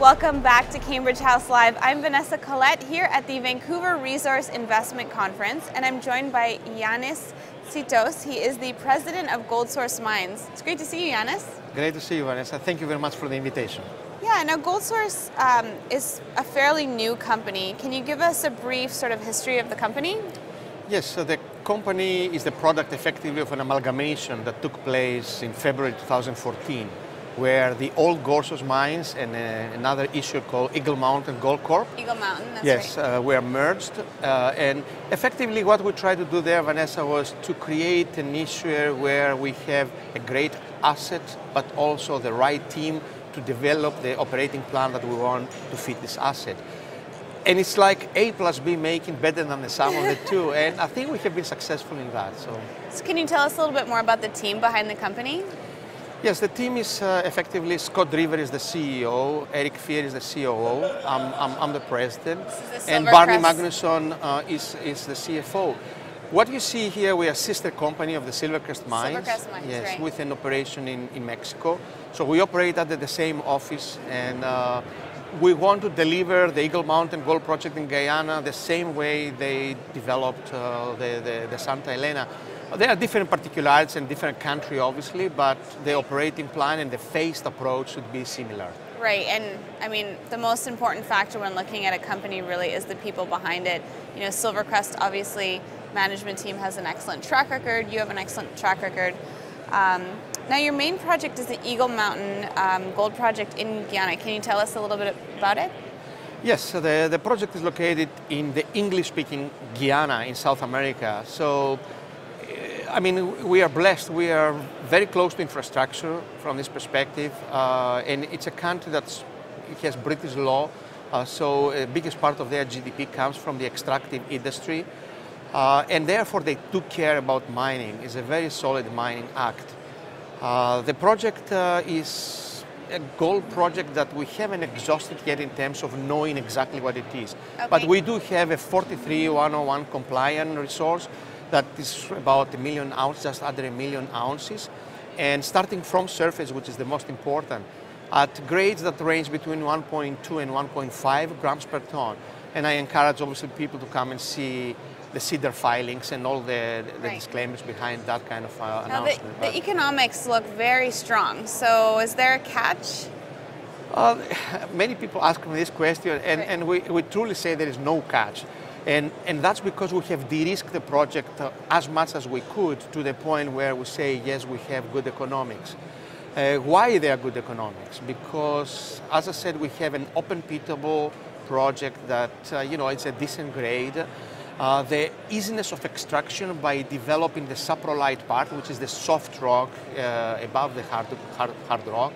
Welcome back to Cambridge House Live. I'm Vanessa Collette here at the Vancouver Resource Investment Conference, and I'm joined by Yanis Tsitos. He is the president of Goldsource Mines. It's great to see you, Yanis. Great to see you, Vanessa. Thank you very much for the invitation. Yeah, now Goldsource is a fairly new company. Can you give us a brief sort of history of the company? Yes, so the company is the product effectively of an amalgamation that took place in February 2014, where the old Goldsource mines and another issue called Eagle Mountain Gold Corp. Eagle Mountain, that's yes, right. Were merged. And effectively what we tried to do there, Vanessa, was to create an issue where we have a great asset, but also the right team to develop the operating plan that we want to fit this asset. And it's like A plus B making better than the sum of the two, and I think we have been successful in that. So can you tell us a little bit more about the team behind the company? Yes, the team is effectively Scott River is the CEO, Eric Fear is the COO, I'm the president, and Barney Magnusson is the CFO. What you see here, we are a sister company of the Silvercrest Mines. Silvercrest Mines, yes, right. with an operation in Mexico. So we operate under the same office, and we want to deliver the Eagle Mountain Gold Project in Guyana the same way they developed the Santa Elena. There are different particularities in different countries, obviously, but the operating plan and the phased approach should be similar. Right, and I mean, the most important factor when looking at a company really is the people behind it. You know, Silvercrest, obviously, management team has an excellent track record. You have an excellent track record. Now, your main project is the Eagle Mountain Gold Project in Guyana. Can you tell us a little bit about it? Yes, so the project is located in the English-speaking Guyana in South America. So, I mean, we are blessed. We are very close to infrastructure from this perspective, and it's a country that has British law, so the biggest part of their GDP comes from the extractive industry, and therefore they took care about mining. It's a very solid mining act. The project is a gold project that we haven't exhausted yet in terms of knowing exactly what it is. Okay. But we do have a 43-101 compliant resource that is about 1 million ounces, just under 1 million ounces, and starting from surface, which is the most important, at grades that range between 1.2 and 1.5 grams per ton. And I encourage obviously people to come and see the CEDAR filings and all the right. disclaimers behind that kind of announcement. The economics look very strong, so is there a catch? Many people ask me this question, and, right. and we truly say there is no catch. And that's because we have de-risked the project as much as we could to the point where we say, yes, we have good economics. Why they are good economics? Because, as I said, we have an open-pitable project that, you know, it's a decent grade. The easiness of extraction by developing the saprolite part, which is the soft rock above the hard rock,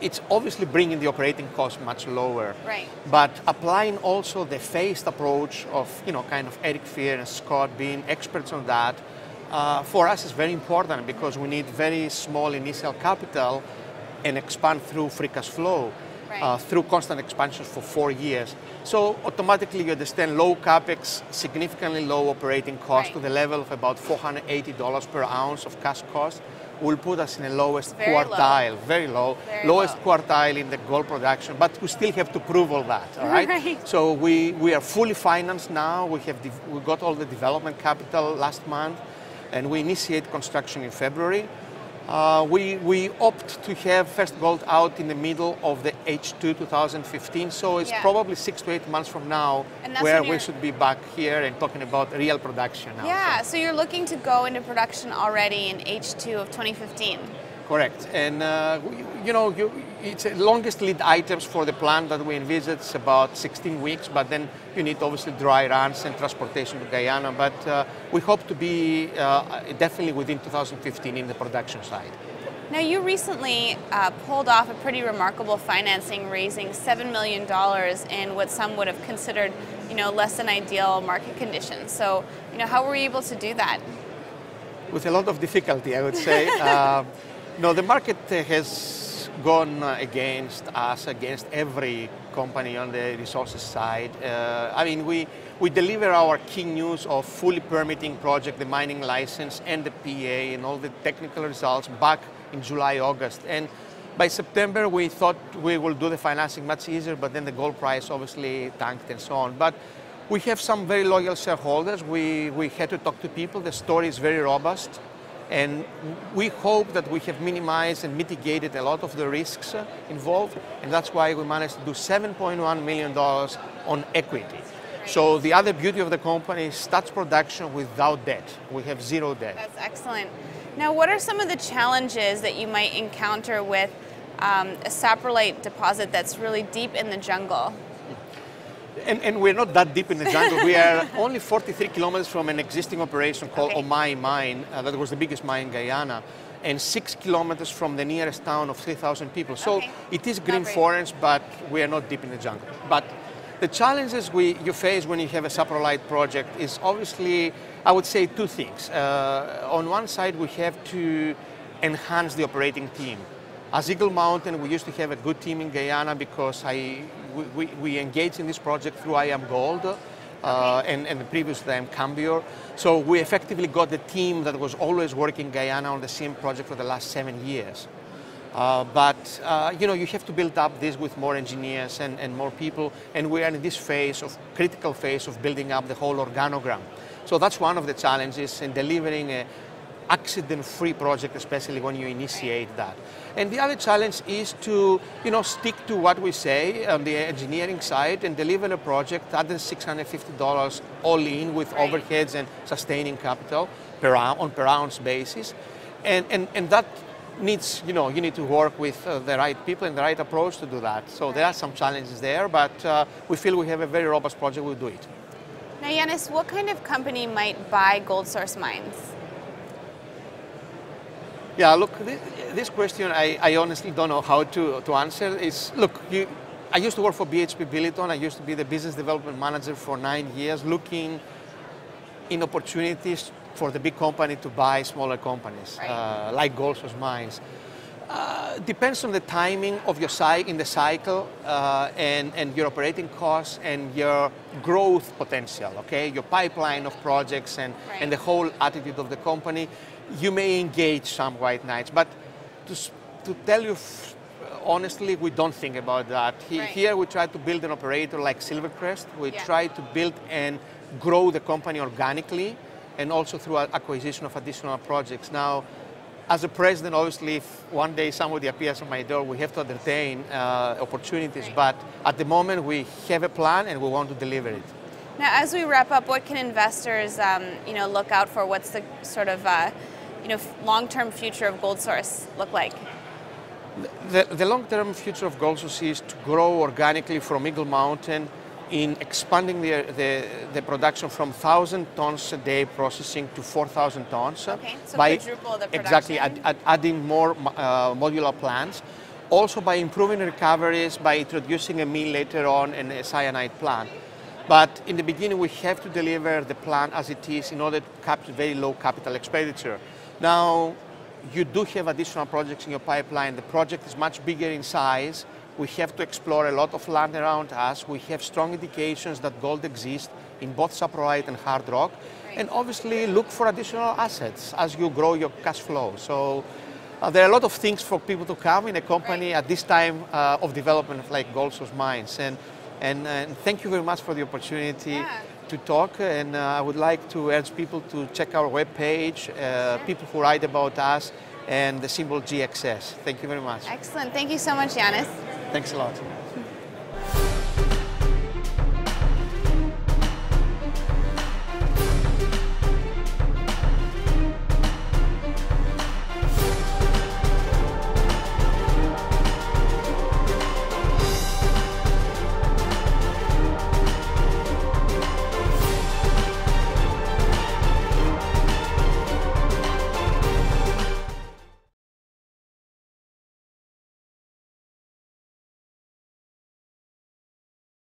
it's obviously bringing the operating cost much lower. Right. But applying also the phased approach of, you know, kind of Eric Fear and Scott being experts on that, for us is very important because we need very small initial capital and expand through free cash flow, right. Through constant expansion for 4 years. So automatically you understand low capex, significantly low operating cost, right. to the level of about $480 per ounce of cash cost, will put us in the lowest quartile, very low, lowest quartile in the gold production, but we still have to prove all that, all right? Right. So we are fully financed now. We got all the development capital last month, and we initiate construction in February. We opt to have first gold out in the middle of the H2 2015, so it's probably 6 to 8 months from now where we should be back here and talking about real production now. Yeah, so you're looking to go into production already in H2 of 2015. Correct, and you know, it's the longest lead items for the plant that we envisage. It's about 16 weeks, but then you need obviously dry runs and transportation to Guyana, but we hope to be definitely within 2015 in the production side. Now, you recently pulled off a pretty remarkable financing, raising $7 million in what some would have considered, you know, less than ideal market conditions. So, you know, how were you able to do that? With a lot of difficulty, I would say. No, the market has gone against us, against every company on the resources side. I mean, we deliver our key news of fully permitting project, the mining license and the PA and all the technical results back in July, August. And By September, we thought we will do the financing much easier, but then the gold price obviously tanked and so on. But we have some very loyal shareholders. We had to talk to people. The story is very robust. And we hope that we have minimized and mitigated a lot of the risks involved. And that's why we managed to do $7.1 million on equity. So the other beauty of the company is starts production without debt. We have zero debt. That's excellent. Now, what are some of the challenges that you might encounter with a saprolite deposit that's really deep in the jungle? And we're not that deep in the jungle. We are only 43 kilometers from an existing operation called Omai Mine, that was the biggest mine in Guyana, and 6 kilometers from the nearest town of 3,000 people. So it is green forest, but we are not deep in the jungle. But the challenges you face when you have a saprolite project is obviously, I would say, two things. On one side, we have to enhance the operating team. As Eagle Mountain, we used to have a good team in Guyana because we engaged in this project through IAMGOLD and the previous time Cambio. So we effectively got the team that was always working in Guyana on the same project for the last 7 years. But you have to build up this with more engineers and more people, and we are in this critical phase of building up the whole organogram. So that's one of the challenges in delivering an accident-free project, especially when you initiate that. And the other challenge is to stick to what we say on the engineering side and deliver a project at the $650 all in with overheads and sustaining capital on per ounce basis, and that needs, you need to work with the right people and the right approach to do that. So there are some challenges there, but we feel we have a very robust project, we'll do it. Now, Yannis, what kind of company might buy Goldsource mines? Yeah, look, this question I honestly don't know how to answer. I used to work for BHP Billiton. I used to be the business development manager for 9 years, looking in opportunities for the big company to buy smaller companies, like Goldsource Mines. Depends on the timing of your in the cycle and your operating costs and your growth potential, okay? Your pipeline of projects and the whole attitude of the company. You may engage some white knights, but to tell you honestly, we don't think about that. Here we try to build an operator like Silvercrest. We try to build and grow the company organically and also through acquisition of additional projects. Now, as a president, obviously, if one day somebody appears on my door, we have to entertain opportunities. But at the moment, we have a plan and we want to deliver it. Now, as we wrap up, what can investors, look out for? What's the sort of, long-term future of Goldsource look like? The long-term future of Goldsource is to grow organically from Eagle Mountain in expanding the production from 1,000 tons a day processing to 4,000 tons. Okay, so quadruple the production. Exactly, adding more modular plants. Also by improving recoveries, by introducing a mill later on and a cyanide plant. But in the beginning, we have to deliver the plant as it is in order to capture very low capital expenditure. Now, you do have additional projects in your pipeline. The project is much bigger in size. We have to explore a lot of land around us. We have strong indications that gold exists in both saprolite and hard rock. And obviously look for additional assets as you grow your cash flow. So there are a lot of things for people to come in a company at this time of development like Goldsource Mines. And thank you very much for the opportunity to talk. And I would like to urge people to check our webpage, people who write about us, and the symbol GXS. Thank you very much. Excellent. Thank you so much, Yannis. Thanks a lot.